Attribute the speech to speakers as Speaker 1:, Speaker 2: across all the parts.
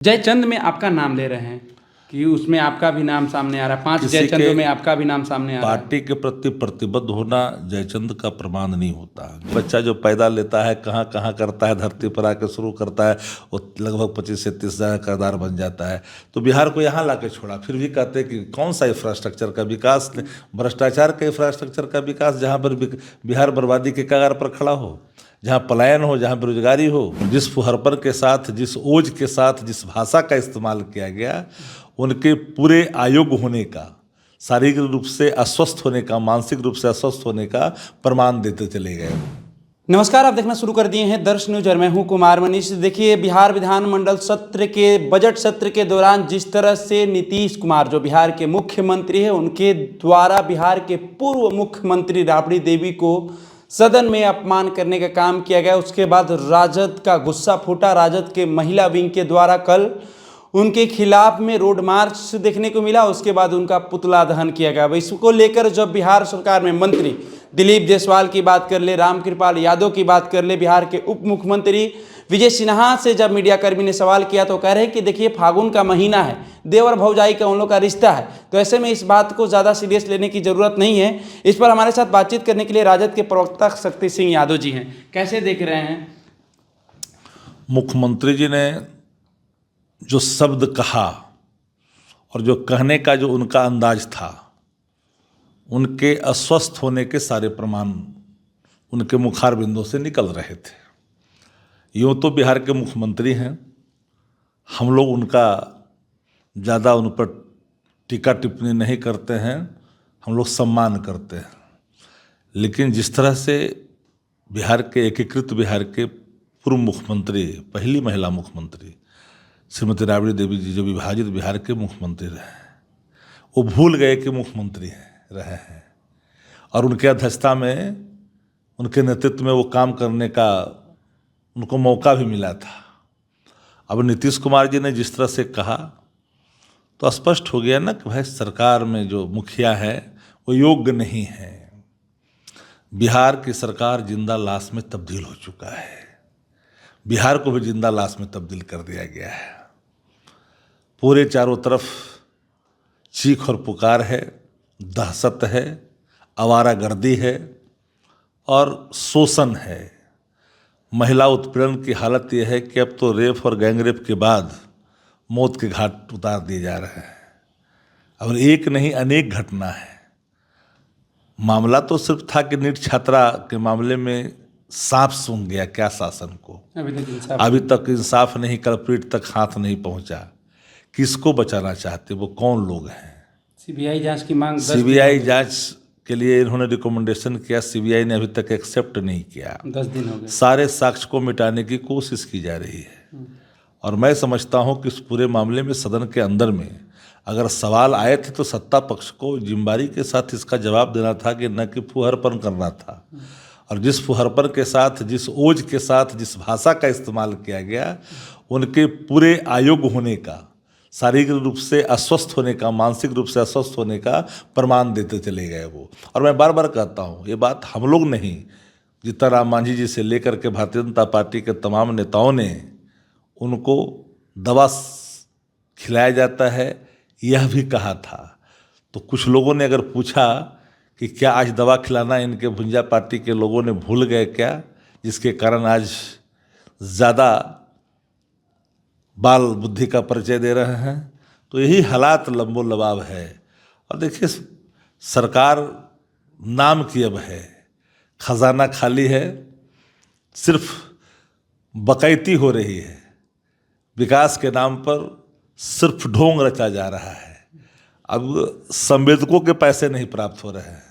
Speaker 1: जयचंद में आपका नाम ले रहे हैं कि उसमें आपका भी नाम सामने आ रहा है। 5
Speaker 2: किसी
Speaker 1: जयचंदों
Speaker 2: के
Speaker 1: में आपका भी नाम सामने आ रहा है।
Speaker 2: पार्टी के प्रति प्रतिबद्ध होना जयचंद का प्रमाण नहीं होता। बच्चा जो पैदा लेता है कहाँ कहाँ करता है, धरती पर आकर शुरू करता है, वो लगभग 25 से 30 हज़ार कर्जदार बन जाता है। तो बिहार को यहाँ ला के छोड़ा, फिर भी कहते हैं कि कौन सा इंफ्रास्ट्रक्चर का विकास, भ्रष्टाचार के इंफ्रास्ट्रक्चर का विकास, जहाँ पर बिहार बर्बादी के कगार पर खड़ा हो, जहाँ पलायन हो, जहाँ बेरोजगारी हो। जिस फुहरपन के साथ, जिस ओज के साथ, जिस भाषा का इस्तेमाल किया गया, उनके पूरे अयोग्य होने का, शारीरिक रूप से अस्वस्थ होने का, मानसिक रूप से अस्वस्थ होने का प्रमाण देते चले गए।
Speaker 1: नमस्कार, आप देखना शुरू कर दिए हैं दर्श न्यूज और मैं हूं कुमार मनीष। देखिए, बिहार विधानमंडल सत्र के बजट सत्र के दौरान जिस तरह से नीतीश कुमार जो बिहार के मुख्यमंत्री हैं, उनके द्वारा बिहार के पूर्व मुख्यमंत्री राबड़ी देवी को सदन में अपमान करने का काम किया गया, उसके बाद राजद का गुस्सा फूटा। राजद के महिला विंग के द्वारा कल उनके खिलाफ में रोड मार्च देखने को मिला, उसके बाद उनका पुतला दहन किया गया। इसको लेकर जब बिहार सरकार में मंत्री दिलीप जायसवाल की बात कर ले, रामकृपाल यादव की बात कर ले, बिहार के उप मुख्यमंत्री विजय सिन्हा से जब मीडियाकर्मी ने सवाल किया तो कह रहे हैं कि देखिए, फागुन का महीना है, देवर भौजाई का उन लोग का रिश्ता है, तो ऐसे में इस बात को ज़्यादा सीरियस लेने की ज़रूरत नहीं है। इस पर हमारे साथ बातचीत करने के लिए राजद के प्रवक्ता शक्ति सिंह यादव जी हैं। कैसे देख रहे हैं?
Speaker 2: मुख्यमंत्री जी ने जो शब्द कहा और जो कहने का जो उनका अंदाज था, उनके अस्वस्थ होने के सारे प्रमाण उनके मुखार बिंदों से निकल रहे थे। यूँ तो बिहार के मुख्यमंत्री हैं, हम लोग उनका ज़्यादा उन पर टीका टिप्पणी नहीं करते हैं, हम लोग सम्मान करते हैं। लेकिन जिस तरह से बिहार के एकीकृत बिहार के पूर्व मुख्यमंत्री, पहली महिला मुख्यमंत्री श्रीमती राबड़ी देवी जी जो विभाजित बिहार के मुख्यमंत्री रहे, वो भूल गए कि मुख्यमंत्री रहे हैं, और उनके अध्यक्षता में, उनके नेतृत्व में वो काम करने का उनको मौका भी मिला था। अब नीतीश कुमार जी ने जिस तरह से कहा तो स्पष्ट हो गया ना कि भाई, सरकार में जो मुखिया है वो योग्य नहीं है। बिहार की सरकार जिंदा लाश में तब्दील हो चुका है, बिहार को भी जिंदा लाश में तब्दील कर दिया गया है। पूरे चारों तरफ चीख और पुकार है, दहशत है, आवारागर्दी है और शोषण है। महिला उत्पीड़न की हालत यह है कि अब तो रेप और गैंगरेप के बाद मौत के घाट उतार दिए जा रहे हैं। और एक नहीं, अनेक घटना है। मामला तो सिर्फ था कि नीट छात्रा के मामले में सांप सूंघ गया क्या शासन को, अभी तक इंसाफ नहीं, कल्प्रिट तक हाथ नहीं पहुंचा। किसको बचाना चाहते, वो कौन लोग हैं?
Speaker 1: सीबीआई जांच की मांग,
Speaker 2: सीबीआई जांच के लिए इन्होंने रिकमेंडेशन किया, सीबीआई ने अभी तक एक्सेप्ट नहीं किया।
Speaker 1: 10 दिन हो गए।
Speaker 2: सारे साक्ष्य को मिटाने की कोशिश की जा रही है। और मैं समझता हूं कि इस पूरे मामले में सदन के अंदर में अगर सवाल आए थे तो सत्ता पक्ष को जिम्मेदारी के साथ इसका जवाब देना था कि न कि फुहरपन करना था। और जिस फुहरपन के साथ, जिस ओज के साथ, जिस भाषा का इस्तेमाल किया गया, उनके पूरे अयोग्य होने का, शारीरिक रूप से अस्वस्थ होने का, मानसिक रूप से अस्वस्थ होने का प्रमाण देते चले गए वो। और मैं बार बार कहता हूँ, ये बात हम लोग नहीं, जीतन राम मांझी जी से लेकर के भारतीय जनता पार्टी के तमाम नेताओं ने उनको दवा खिलाया जाता है यह भी कहा था। तो कुछ लोगों ने अगर पूछा कि क्या आज दवा खिलाना इनके भुंजा पार्टी के लोगों ने भूल गए क्या, जिसके कारण आज ज़्यादा बाल बुद्धि का परिचय दे रहे हैं? तो यही हालात लंबो लबाब है। और देखिए, सरकार नाम की अब है, खजाना खाली है, सिर्फ बकैती हो रही है, विकास के नाम पर सिर्फ ढोंग रचा जा रहा है। अब संवेदकों के पैसे नहीं प्राप्त हो रहे हैं,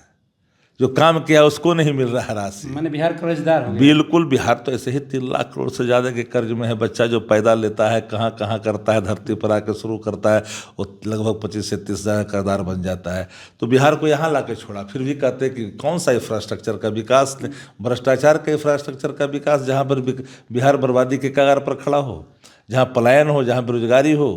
Speaker 2: जो काम किया उसको नहीं मिल रहा है राशि।
Speaker 1: मैंने बिहार कर्जदार हो गया।
Speaker 2: बिल्कुल, बिहार तो ऐसे ही 3 लाख करोड़ से ज़्यादा के कर्ज में है। बच्चा जो पैदा लेता है कहाँ कहाँ करता है, धरती पर आकर शुरू करता है, वो लगभग 25 से 30 हज़ार कर्जदार बन जाता है। तो बिहार को यहाँ ला के छोड़ा, फिर भी कहते हैं कि कौन सा इंफ्रास्ट्रक्चर का विकास, भ्रष्टाचार के इंफ्रास्ट्रक्चर का विकास, जहाँ पर बिहार बर्बादी के कगार पर खड़ा हो, जहाँ पलायन हो, जहाँ बेरोजगारी हो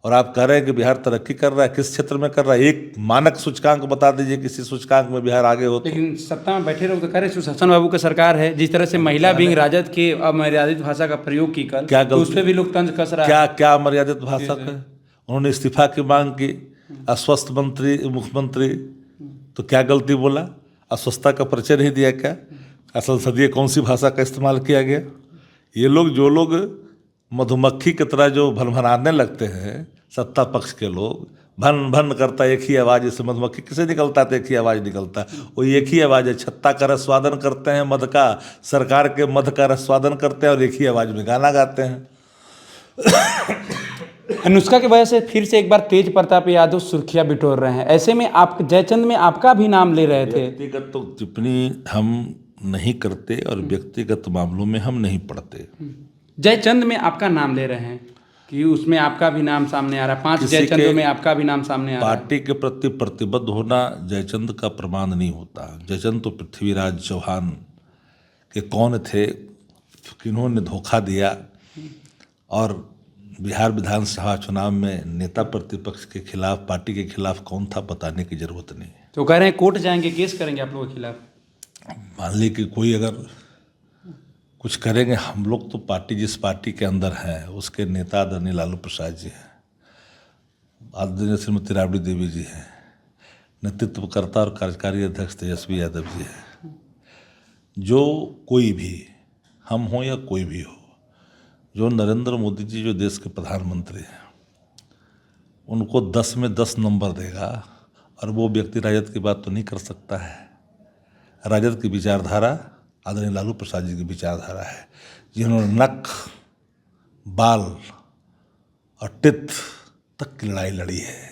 Speaker 2: और आप कह रहे हैं कि बिहार तरक्की कर रहा है, किस क्षेत्र में कर रहा है? एक मानक सूचकांक बता दीजिए, किसी सूचकांक में बिहार आगे हो तो।
Speaker 1: लेकिन सत्ता में बैठे लोग तो कह रहे सुशासन बाबू की सरकार है, जिस तरह से महिला विंग राजद के अमर्यादित भाषा का प्रयोग की कल,
Speaker 2: क्या
Speaker 1: तो उस पर भी लोग तंज कस रहा है।
Speaker 2: क्या क्या अमर्यादित भाषा है? उन्होंने इस्तीफा की मांग की, अस्वस्थ मंत्री मुख्यमंत्री, तो क्या गलती बोला? अस्वस्थता का परिचय नहीं दिया क्या? संसदीय कौन सी भाषा का इस्तेमाल किया गया? ये लोग, जो लोग मधुमक्खी की तरह जो भनभनाने लगते हैं, सत्ता पक्ष के लोग, भन भन करता एक ही आवाज़, इससे मधुमक्खी किसे निकलता है? तो एक ही आवाज़ निकलता है, वो एक ही आवाज़ है। छत्ता का रसवादन करते हैं मध का, सरकार के मध का रसवादन करते हैं और एक ही आवाज़ में गाना गाते हैं।
Speaker 1: अनुष्का की वजह से फिर से एक बार तेज प्रताप यादव सुर्खियां बिटोर रहे हैं। ऐसे में आप जयचंद में आपका भी नाम ले रहे थे।
Speaker 2: व्यक्तिगत तो टिप्पणी हम नहीं करते और व्यक्तिगत मामलों में हम नहीं पढ़ते।
Speaker 1: जयचंद में आपका नाम ले रहे हैं कि उसमें आपका भी नाम सामने आ रहा है, 5 जयचंदों में आपका भी नाम सामने आ रहा है।
Speaker 2: पार्टी के प्रति प्रतिबद्ध होना जयचंद का प्रमाण नहीं होता। जयचंद तो पृथ्वीराज चौहान के कौन थे, किन्होंने धोखा दिया, और बिहार विधानसभा चुनाव में नेता प्रतिपक्ष के खिलाफ, पार्टी के खिलाफ कौन था, बताने की जरूरत नहीं।
Speaker 1: तो कह रहे हैं कोर्ट जाएंगे, केस करेंगे आप लोगों के खिलाफ।
Speaker 2: मान ली कि कोई अगर कुछ करेंगे, हम लोग तो पार्टी, जिस पार्टी के अंदर हैं उसके नेता आदरणीय लालू प्रसाद जी हैं, आदरणीय श्रीमती राबड़ी देवी जी हैं, नेतृत्वकर्ता और कार्यकारी अध्यक्ष तेजस्वी यादव जी हैं। जो कोई भी, हम हो या कोई भी हो, जो नरेंद्र मोदी जी जो देश के प्रधानमंत्री हैं, उनको 10 में 10 नंबर देगा, और वो व्यक्ति राजद की बात तो नहीं कर सकता है। राजद की विचारधारा आदरणीय लालू प्रसाद जी की विचारधारा है, जिन्होंने नख, बाल और टिथ तक की लड़ाई लड़ी है,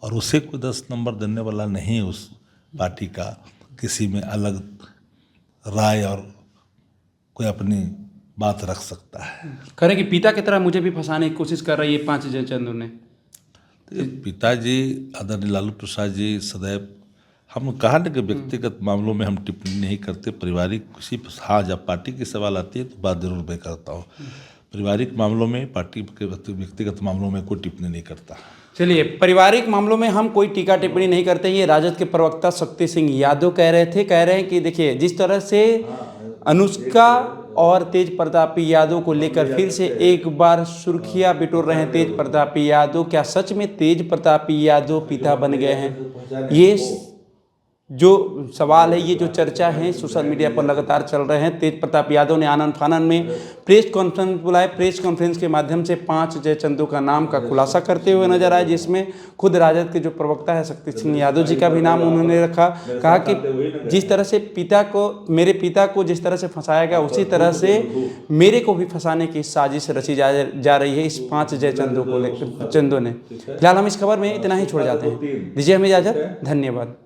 Speaker 2: और उसे कोई 10 नंबर देने वाला नहीं। उस पार्टी का किसी में अलग राय और कोई अपनी बात रख सकता है।
Speaker 1: करें कि पिता की तरह मुझे भी फंसाने की कोशिश कर रही है 5 जयचंदों ने।
Speaker 2: पिताजी आदरणीय लालू प्रसाद जी सदैव, हम कहा ना कि व्यक्तिगत मामलों में हम टिप्पणी नहीं करते। पारिवारिक किसी, हाँ, जब पार्टी की सवाल आती है तो बात जरूर मैं करता हूँ। पारिवारिक मामलों में, पार्टी के व्यक्तिगत मामलों में कोई टिप्पणी नहीं करता।
Speaker 1: चलिए, पारिवारिक मामलों में हम कोई टीका टिप्पणी नहीं करते। ये राजद के प्रवक्ता शक्ति सिंह यादव कह रहे हैं कि देखिए, जिस तरह से अनुष्का और तेज प्रतापी यादव को लेकर फिर से एक बार सुर्खियां बिटोर रहे हैं तेज प्रतापी यादव। क्या सच में तेज प्रतापी यादव पिता बन गए हैं? ये जो सवाल है, ये जो चर्चा है सोशल मीडिया पर लगातार चल रहे हैं। तेज प्रताप यादव ने आनन फानन में प्रेस कॉन्फ्रेंस बुलाए। प्रेस कॉन्फ्रेंस के माध्यम से 5 जयचंदों का नाम का खुलासा करते हुए नजर आए, जिसमें खुद राजद के जो प्रवक्ता है शक्ति सिंह यादव जी का भी नाम उन्होंने रखा। कहा कि जिस तरह से मेरे पिता को जिस तरह से फंसाया गया, उसी तरह से मेरे को भी फंसाने की साजिश रची जा रही है इस 5 जयचंदों ने। फिलहाल हम इस खबर में इतना ही छोड़ जाते हैं। दीजिए हमें इजाजत। धन्यवाद।